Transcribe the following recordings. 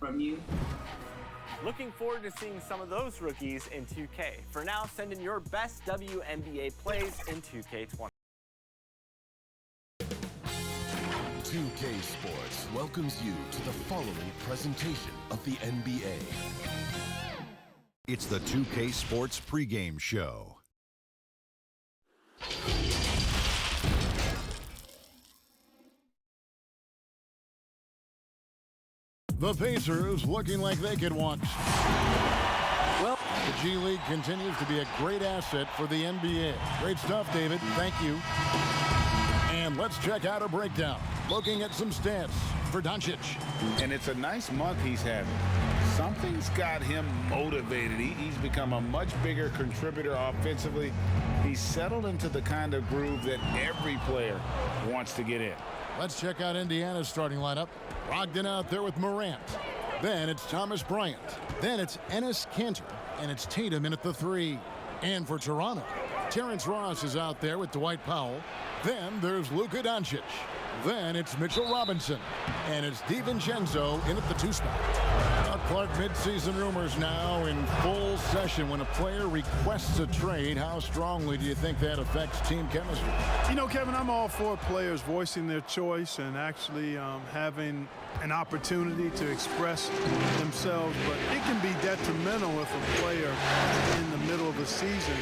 from you. Looking forward to seeing some of those rookies in 2K. For now, send in your best WNBA plays in 2K20. 2K Sports welcomes you to the following presentation of the NBA. It's the 2K Sports pregame show. The Pacers looking like they could want. Well, the G League continues to be a great asset for the NBA. Great stuff, David. Thank you. And let's check out a breakdown. Looking at some stats for Doncic. And it's a nice month he's having. Something's got him motivated. He's become a much bigger contributor offensively. He's settled into the kind of groove that every player wants to get in. Let's check out Indiana's starting lineup. Brogdon out there with Morant. Then it's Thomas Bryant. Then it's Enes Kanter. And it's Tatum in at the 3. And for Toronto, Terrence Ross is out there with Dwight Powell. Then there's Luka Doncic. Then it's Mitchell Robinson. And it's DiVincenzo in at the 2 spot. Clark, midseason rumors now in full session. When a player requests a trade, how strongly do you think that affects team chemistry? You know, Kevin, I'm all for players voicing their choice and actually having an opportunity to express themselves, but it can be detrimental if a player in the middle of the season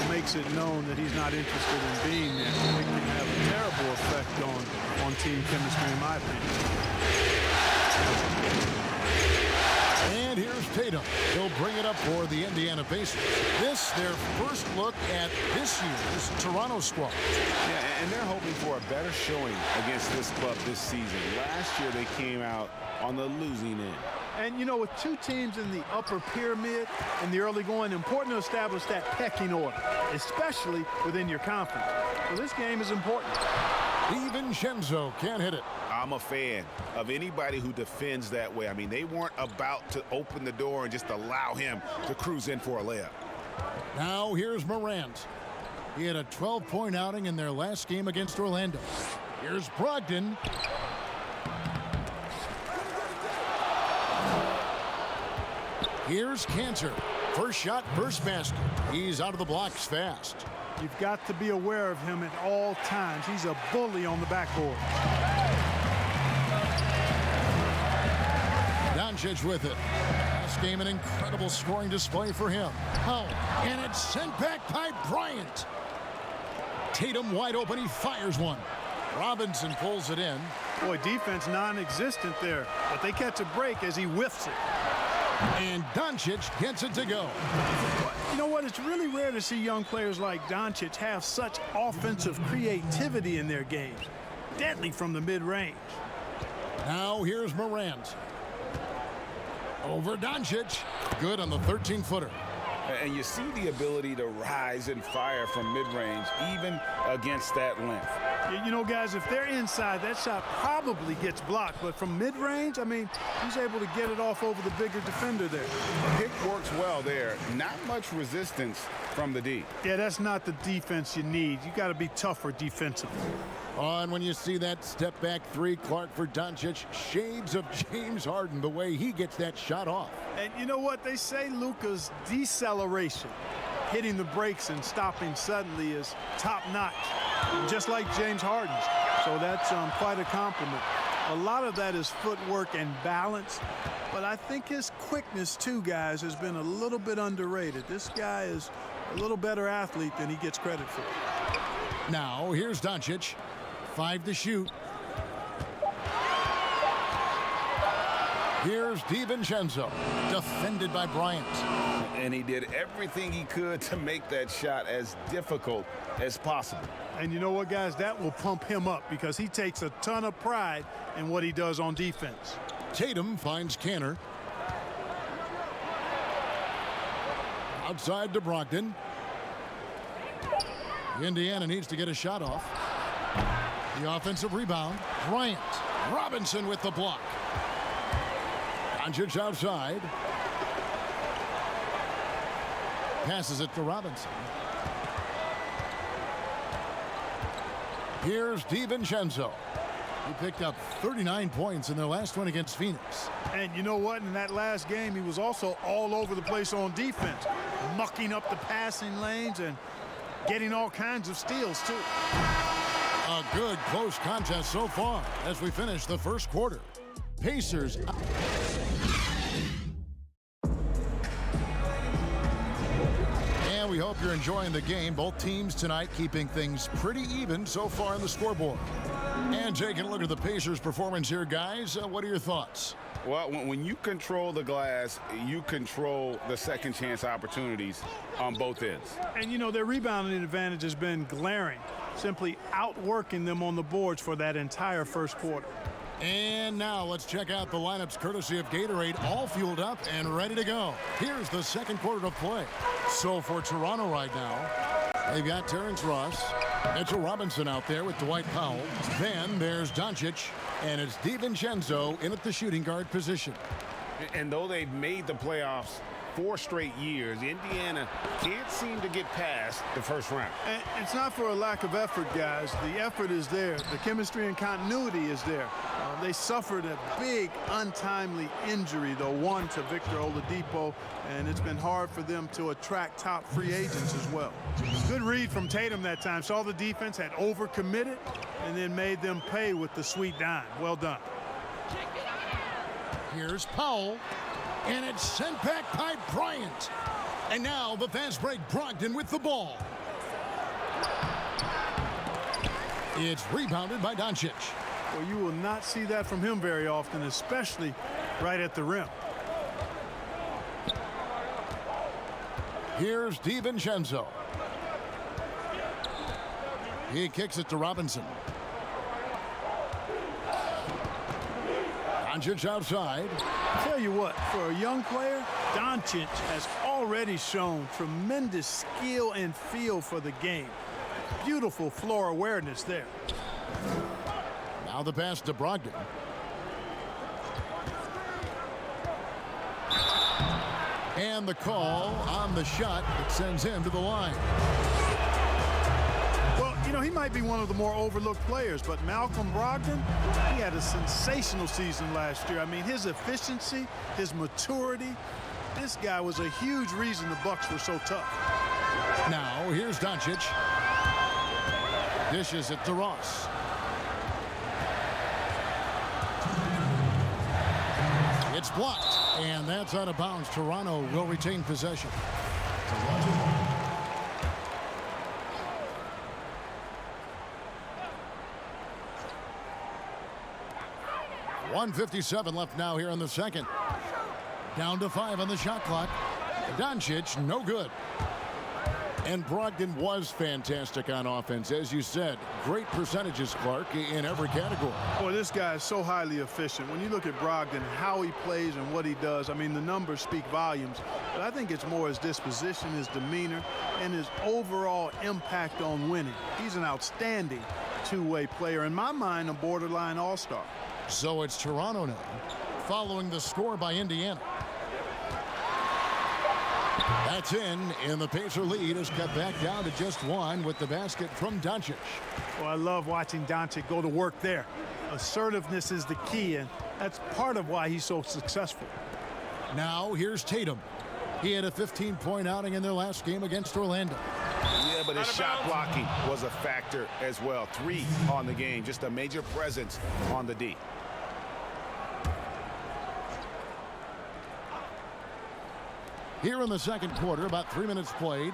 makes it known that he's not interested in being there. It can have a terrible effect on team chemistry, in my opinion. And here's Tatum. He'll bring it up for the Indiana Pacers. This, their first look at this year's Toronto squad. Yeah, and they're hoping for a better showing against this club this season. Last year, they came out on the losing end. And, you know, with 2 teams in the upper pyramid in the early going, important to establish that pecking order, especially within your conference. So this game is important. DiVincenzo can't hit it. I'm a fan of anybody who defends that way. I mean, they weren't about to open the door and just allow him to cruise in for a layup. Now here's Morant. He had a 12-point outing in their last game against Orlando. Here's Brogdon. Here's Kanter. First shot, first basket. He's out of the blocks fast. You've got to be aware of him at all times. He's a bully on the backboard. Doncic with it. Last game, an incredible scoring display for him. Oh, and it's sent back by Bryant. Tatum wide open. He fires one. Robinson pulls it in. Boy, defense non-existent there, but they catch a break as he whiffs it. And Doncic gets it to go. You know what? It's really rare to see young players like Doncic have such offensive creativity in their games. Deadly from the mid-range. Now here's Morant. Over Doncic. Good on the 13-footer. And you see the ability to rise and fire from mid-range, even against that length. You know, guys, if they're inside, that shot probably gets blocked. But from mid-range, I mean, he's able to get it off over the bigger defender there. Pick works well there. Not much resistance from the D. Yeah, that's not the defense you need. You got to be tougher defensively. And when you see that step back 3, Clark, for Doncic, shades of James Harden, the way he gets that shot off. And you know what? They say Luka's deceleration, hitting the brakes and stopping suddenly, is top-notch, just like James Harden's. So that's quite a compliment. A lot of that is footwork and balance, but I think his quickness, too, guys, has been a little bit underrated. This guy is a little better athlete than he gets credit for. Now, here's Doncic. 5 to shoot. Here's DiVincenzo, defended by Bryant. And he did everything he could to make that shot as difficult as possible. And you know what, guys? That will pump him up because he takes a ton of pride in what he does on defense. Tatum finds Kanter. Outside to Brogdon. Indiana needs to get a shot off. The offensive rebound. Bryant. Robinson with the block. Doncic outside. Passes it to Robinson. Here's DiVincenzo. He picked up 39 points in their last one against Phoenix. And you know what? In that last game, he was also all over the place on defense, mucking up the passing lanes and getting all kinds of steals, too. A good close contest so far as we finish the first quarter. Pacers. And we hope you're enjoying the game. Both teams tonight keeping things pretty even so far on the scoreboard. And taking a look at the Pacers' performance here, guys. What are your thoughts? Well, when you control the glass, you control the second chance opportunities on both ends. And, you know, their rebounding advantage has been glaring, simply outworking them on the boards for that entire first quarter. And now let's check out the lineups courtesy of Gatorade, all fueled up and ready to go. Here's the second quarter of play. So for Toronto right now, they've got Terrence Ross, Mitchell Robinson out there with Dwight Powell. Then there's Doncic, and it's DiVincenzo in at the shooting guard position. And though they've made the playoffs 4 straight years, Indiana can't seem to get past the first round. And it's not for a lack of effort, guys. The effort is there. The chemistry and continuity is there. They suffered a big, untimely injury, though, one to Victor Oladipo, and it's been hard for them to attract top free agents as well. Good read from Tatum that time. Saw the defense, had overcommitted, and then made them pay with the sweet dime. Well done. Here's Powell, and it's sent back by Bryant. And now the fast break, Brogdon with the ball. It's rebounded by Doncic. Well, you will not see that from him very often, especially right at the rim. Here's DiVincenzo. He kicks it to Robinson. Doncic outside. Tell you what, for a young player, Doncic has already shown tremendous skill and feel for the game. Beautiful floor awareness there. Now the pass to Brogdon. And the call on the shot that sends him to the line. Well, you know, he might be one of the more overlooked players, but Malcolm Brogdon, he had a sensational season last year. I mean, his efficiency, his maturity, this guy was a huge reason the Bucks were so tough. Now here's Doncic. Dishes it to Ross. It's blocked, and that's out of bounds. Toronto will retain possession. .157 left now here in the second. Down to 5 on the shot clock. Doncic, no good. And Brogdon was fantastic on offense. As you said, great percentages, Clark, in every category. Boy, this guy is so highly efficient. When you look at Brogdon, how he plays and what he does, I mean, the numbers speak volumes. But I think it's more his disposition, his demeanor, and his overall impact on winning. He's an outstanding two-way player. In my mind, a borderline all-star. So it's Toronto now, following the score by Indiana. That's in, and the Pacer lead is cut back down to just 1 with the basket from Doncic. Well, I love watching Doncic go to work there. Assertiveness is the key, and that's part of why he's so successful. Now here's Tatum. He had a 15-point outing in their last game against Orlando. Yeah, but his shot blocking was a factor as well. 3 on the game, just a major presence on the D. Here in the second quarter, about 3 minutes played,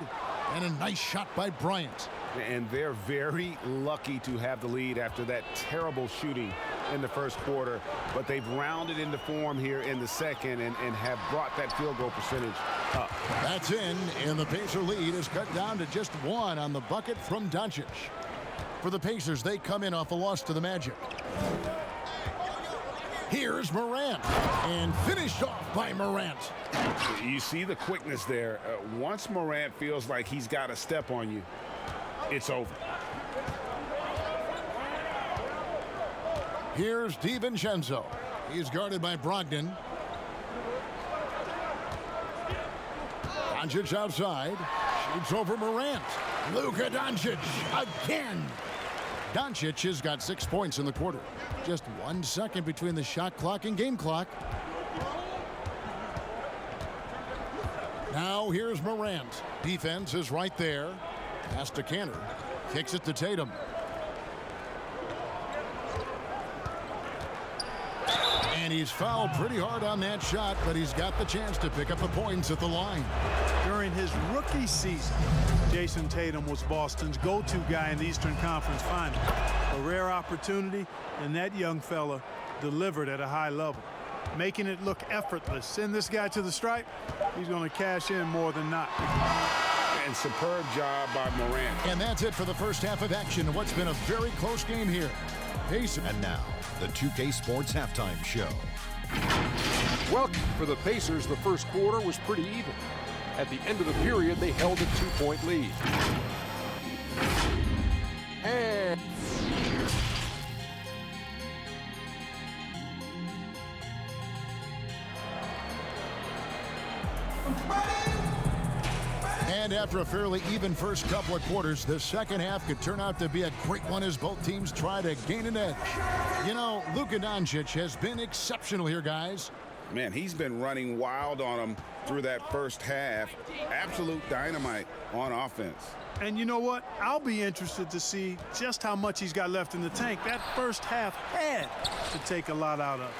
and a nice shot by Bryant. And they're very lucky to have the lead after that terrible shooting in the first quarter. But they've rounded into form here in the second and have brought that field goal percentage up. That's in, and the Pacer lead is cut down to just 1 on the bucket from Doncic. For the Pacers, they come in off a loss to the Magic. Here's Morant, and finished off by Morant. You see the quickness there. Once Morant feels like he's got a step on you, it's over. Here's DiVincenzo. He's guarded by Brogdon. Doncic outside. Shoots over Morant. Luka Doncic again. Doncic has got 6 points in the quarter. Just 1 second between the shot clock and game clock. Now here's Morant. Defense is right there. Pass to Cantor. Kicks it to Tatum. And he's fouled pretty hard on that shot, but he's got the chance to pick up the points at the line. During his rookie season, Jason Tatum was Boston's go-to guy in the Eastern Conference Finals. A rare opportunity, and that young fella delivered at a high level, making it look effortless. Send this guy to the stripe, he's going to cash in more than not. And superb job by Morant. And that's it for the first half of action in what's been a very close game here. Pacers. And now, the 2K Sports Halftime Show. Well, for the Pacers, the first quarter was pretty even. At the end of the period, they held a 2-point lead. And And after a fairly even first couple of quarters, the second half could turn out to be a great one as both teams try to gain an edge. You know, Luka Doncic has been exceptional here, guys. Man, he's been running wild on them through that first half. Absolute dynamite on offense. And you know what? I'll be interested to see just how much he's got left in the tank. That first half had to take a lot out of.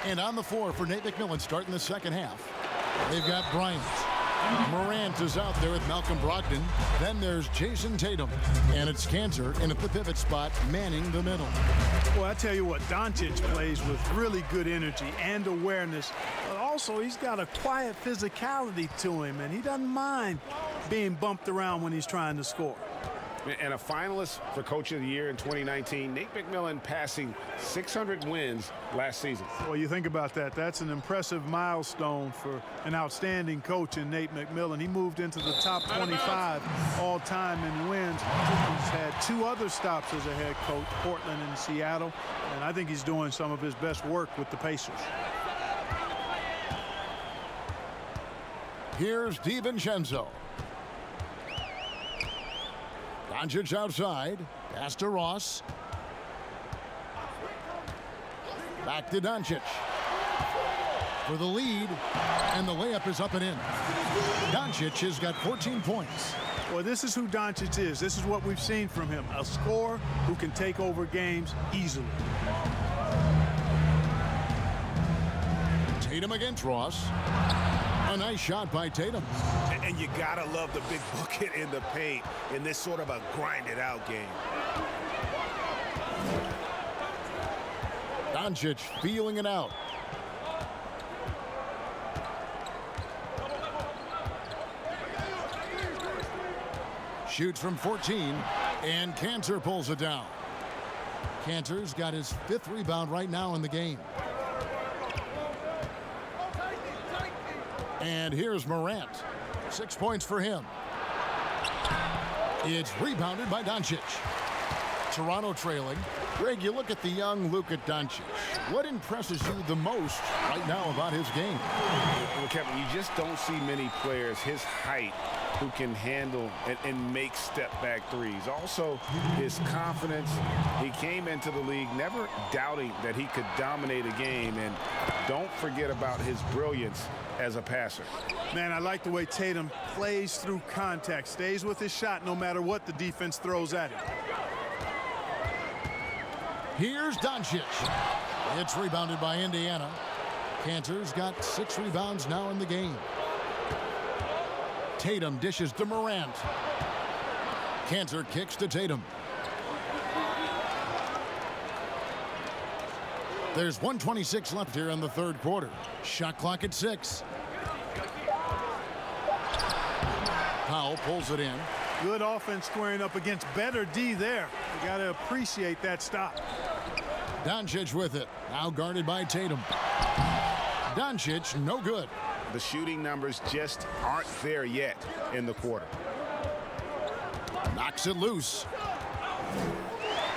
And on the floor for Nate McMillan starting the second half. They've got Bryant. Morant is out there with Malcolm Brogdon. Then there's Jason Tatum. And it's Cantor in at the pivot spot, manning the middle. Well, I tell you what, Doncic plays with really good energy and awareness. But also, he's got a quiet physicality to him, and he doesn't mind being bumped around when he's trying to score. And a finalist for Coach of the Year in 2019, Nate McMillan passing 600 wins last season. Well, you think about that. That's an impressive milestone for an outstanding coach in Nate McMillan. He moved into the top 25 all-time in wins. He's had 2 other stops as a head coach, Portland and Seattle, and I think he's doing some of his best work with the Pacers. Here's DiVincenzo. Doncic outside. Pass to Ross. Back to Doncic. For the lead. And the layup is up and in. Doncic has got 14 points. Well, this is who Doncic is. This is what we've seen from him. A scorer who can take over games easily. Tatum against Ross. A nice shot by Tatum. And you gotta love the big bucket in the paint in this sort of a grinded-out game. Doncic feeling it out. Shoots from 14, and Cantor pulls it down. Cantor's got his 5th rebound right now in the game. And here's Morant. 6 points for him. It's rebounded by Doncic. Toronto trailing. Greg, you look at the young Luka Doncic. What impresses you the most right now about his game? Well, Kevin, you just don't see many players his height who can handle and make step-back threes. Also, his confidence. He came into the league never doubting that he could dominate a game. And don't forget about his brilliance as a passer. Man, I like the way Tatum plays through contact, stays with his shot no matter what the defense throws at him. Here's Doncic. It's rebounded by Indiana. Cantor's got 6 rebounds now in the game. Tatum dishes to Morant. Cantor kicks to Tatum. There's 1:26 left here in the third quarter. Shot clock at 6. Powell pulls it in. Good offense squaring up against better D there. You got to appreciate that stop. Doncic with it. Now guarded by Tatum. Doncic, no good. The shooting numbers just aren't there yet in the quarter. Knocks it loose.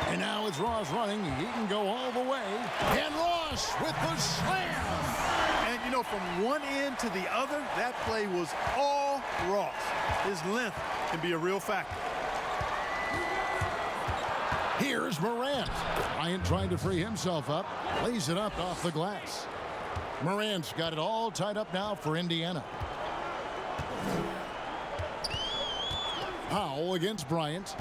And now it's Ross running. He can go all the way. And Ross with the slam. And, you know, from one end to the other, that play was all Ross. His length can be a real factor. Here's Morant. Bryant trying to free himself up. Lays it up off the glass. Morant's got it all tied up now for Indiana. Powell against Bryant.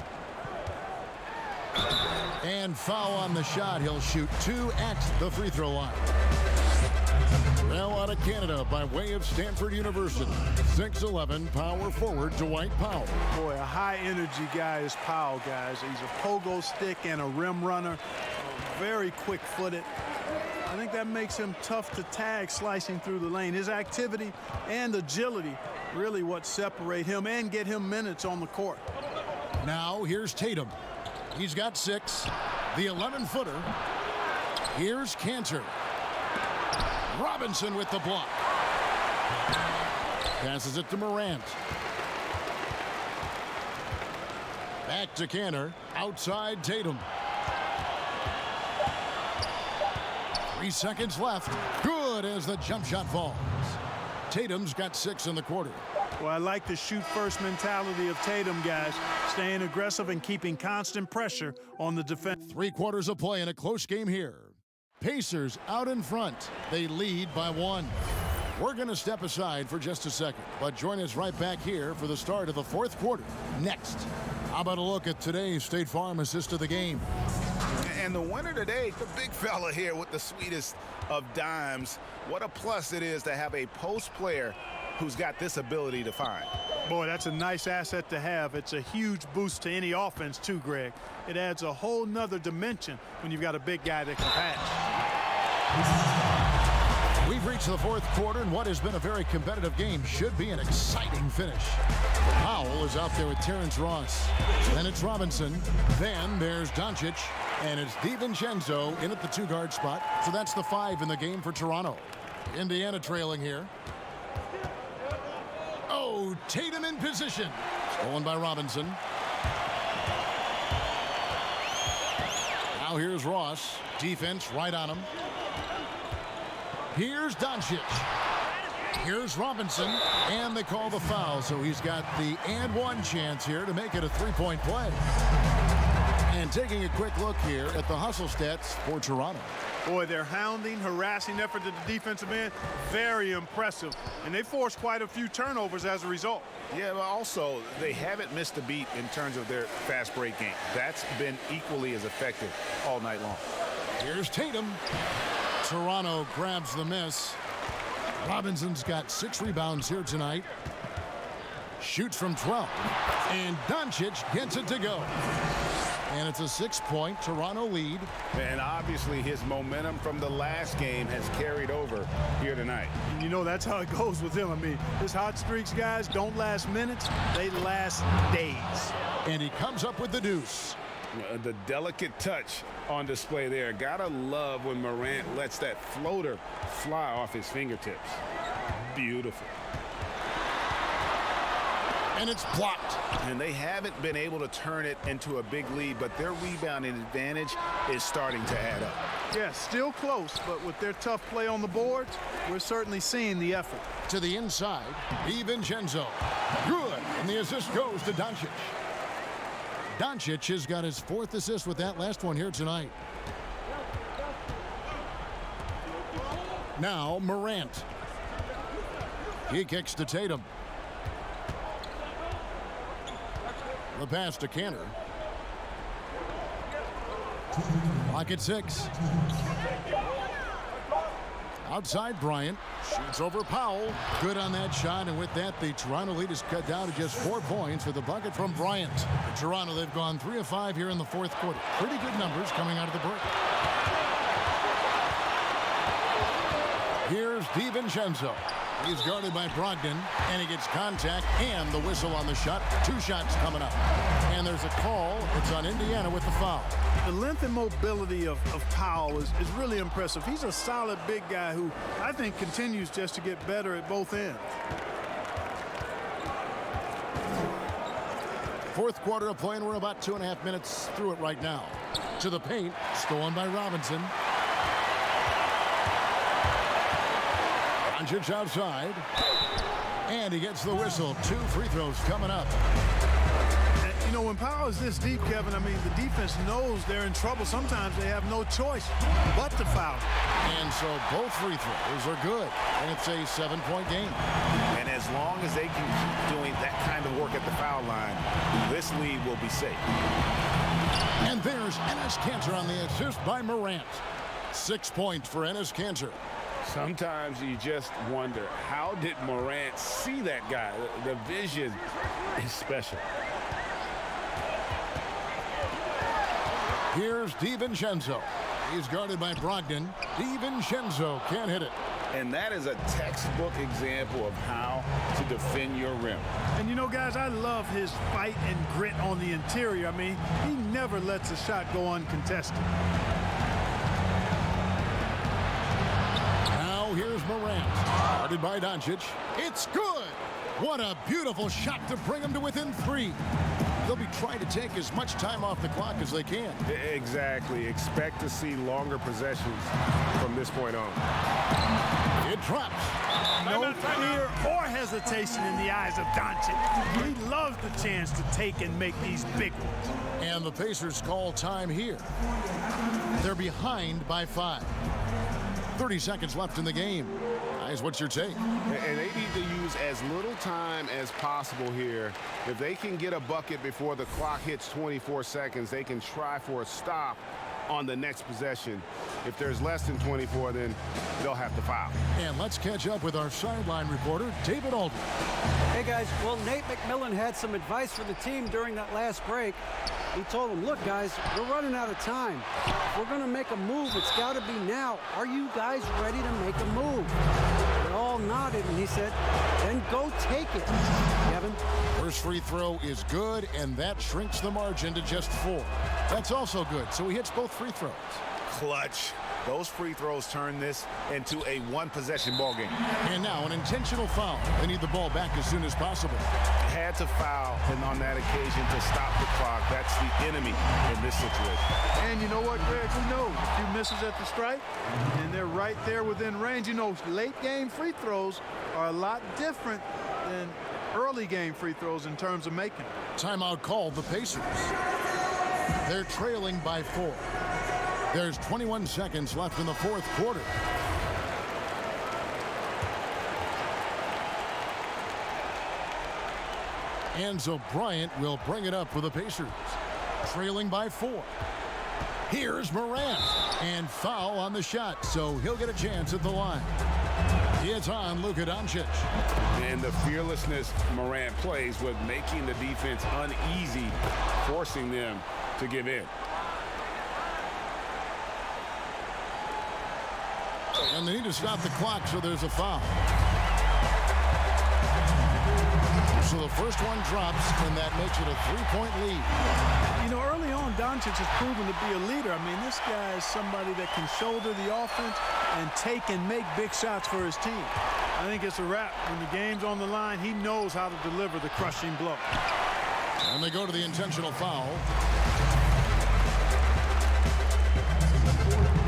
And foul on the shot. He'll shoot 2 at the free throw line. Now out of Canada by way of Stanford University. 6'11" power forward Dwight Powell. Boy, a high-energy guy is Powell, guys. He's a pogo stick and a rim runner. Very quick-footed. I think that makes him tough to tag slicing through the lane. His activity and agility really what separate him and get him minutes on the court. Now here's Tatum. He's got 6. The 11-footer. Here's Cantor. Robinson with the block. Passes it to Morant. Back to Cantor. Outside Tatum. 3 seconds left. Good as the jump shot falls. Tatum's got 6 in the quarter. Well, I like the shoot-first mentality of Tatum, guys. Staying aggressive and keeping constant pressure on the defense. 3 quarters of play in a close game here. Pacers out in front. They lead by 1. We're going to step aside for just a second, but join us right back here for the start of the 4th quarter. Next, how about a look at today's State Farm assist of the game? And the winner today, the big fella here with the sweetest of dimes. What a plus it is to have a post player who's got this ability to find. Boy, that's a nice asset to have. It's a huge boost to any offense too, Greg. It adds a whole nother dimension when you've got a big guy that can pass. We've reached the 4th quarter, and what has been a very competitive game should be an exciting finish. Powell is out there with Terrence Ross. Then it's Robinson. Then there's Doncic. And it's DiVincenzo in at the 2-guard spot. So that's the 5 in the game for Toronto. Indiana trailing here. Oh, Tatum in position. Stolen by Robinson. Now here's Ross. Defense right on him. Here's Doncic. Here's Robinson. And they call the foul. So he's got the and 1 chance here to make it a 3-point play. And taking a quick look here at the hustle stats for Toronto. Boy, their hounding, harassing effort at the defensive end, very impressive. And they forced quite a few turnovers as a result. Yeah, but also, they haven't missed a beat in terms of their fast break game. That's been equally as effective all night long. Here's Tatum. Toronto grabs the miss. Robinson's got 6 rebounds here tonight. Shoots from 12. And Doncic gets it to go. And it's a 6-point Toronto lead. And obviously his momentum from the last game has carried over here tonight. And you know that's how it goes with him. I mean, his hot streaks, guys, don't last minutes. They last days. And he comes up with the deuce. The delicate touch on display there. Gotta love when Morant lets that floater fly off his fingertips. Beautiful. And it's blocked. And they haven't been able to turn it into a big lead, but their rebounding advantage is starting to add up. Yeah, still close, but with their tough play on the boards, we're certainly seeing the effort. To the inside, DiVincenzo. Good. And the assist goes to Doncic. Doncic has got his 4th assist with that last one here tonight. Now Morant. He kicks to Tatum. The pass to Cantor. Clock at 6. Outside Bryant. Shoots over Powell. Good on that shot, and with that, the Toronto lead is cut down to just 4 points with a bucket from Bryant. For Toronto, they've gone 3 of 5 here in the 4th quarter. Pretty good numbers coming out of the break. Here's DiVincenzo. He's guarded by Brogdon, and he gets contact and the whistle on the shot. 2 shots coming up. And there's a call. It's on Indiana with the foul. The length and mobility of Powell is really impressive. He's a solid big guy who I think continues just to get better at both ends. 4th quarter of play, and we're about 2.5 minutes through it right now. To the paint, stolen by Robinson. Doncic outside. And he gets the whistle. 2 free throws coming up. You know, when Powell is this deep, Kevin, I mean, the defense knows they're in trouble. Sometimes they have no choice but to foul. And so both free throws are good. And it's a 7-point game. And as long as they can keep doing that kind of work at the foul line, this lead will be safe. And there's Enes Kanter on the assist by Morant. 6 points for Enes Kanter. Sometimes you just wonder, how did Morant see that guy? The vision is special. Here's DiVincenzo. He's guarded by Brogdon. DiVincenzo can't hit it. And that is a textbook example of how to defend your rim. And you know, guys, I love his fight and grit on the interior. I mean, he never lets a shot go uncontested. Now here's Morant. Guarded by Doncic. It's good. What a beautiful shot to bring him to within 3. They'll be trying to take as much time off the clock as they can. Exactly. Expect to see longer possessions from this point on. It drops. No fear or hesitation in the eyes of Doncic. He loves the chance to take and make these big ones. And the Pacers call time here. They're behind by 5. 30 seconds left in the game. Guys, what's your take? And they need to use as little time as possible here. If they can get a bucket before the clock hits 24 seconds, they can try for a stop on the next possession. If there's less than 24, then they'll have to foul. And let's catch up with our sideline reporter, David Aldridge. Hey, guys. Well, Nate McMillan had some advice for the team during that last break. He told them, look, guys, we're running out of time. If we're going to make a move, it's got to be now. Are you guys ready to make a move? They all nodded, and he said, then go take it. Kevin? First free throw is good, and that shrinks the margin to just 4. That's also good, so he hits both free throws. Clutch. Those free throws turn this into a one-possession ball game. And now an intentional foul. They need the ball back as soon as possible. Had to foul, and on that occasion to stop the clock. That's the enemy in this situation. And you know what, Greg? Who knows? A few misses at the stripe, and they're right there within range. You know, late-game free throws are a lot different than early-game free throws in terms of making. Timeout called the Pacers. They're trailing by 4. There's 21 seconds left in the 4th quarter. Enzo Bryant will bring it up for the Pacers. Trailing by 4. Here's Morant. And foul on the shot, so he'll get a chance at the line. It's on Luka Doncic. And the fearlessness Morant plays with making the defense uneasy, forcing them to give in. And they need to stop the clock, so there's a foul. So the first one drops, and that makes it a 3-point lead. You know, early on, Doncic has proven to be a leader. I mean, this guy is somebody that can shoulder the offense and take and make big shots for his team. I think it's a wrap. When the game's on the line, he knows how to deliver the crushing blow. And they go to the intentional foul.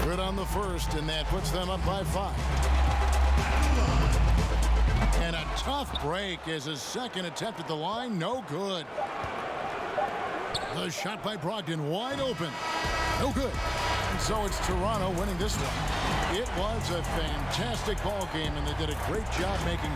Good on the first, and that puts them up by 5. And a tough break as his second attempt at the line, no good. The shot by Brogdon, wide open, no good. And so it's Toronto winning this one. It was a fantastic ball game, and they did a great job making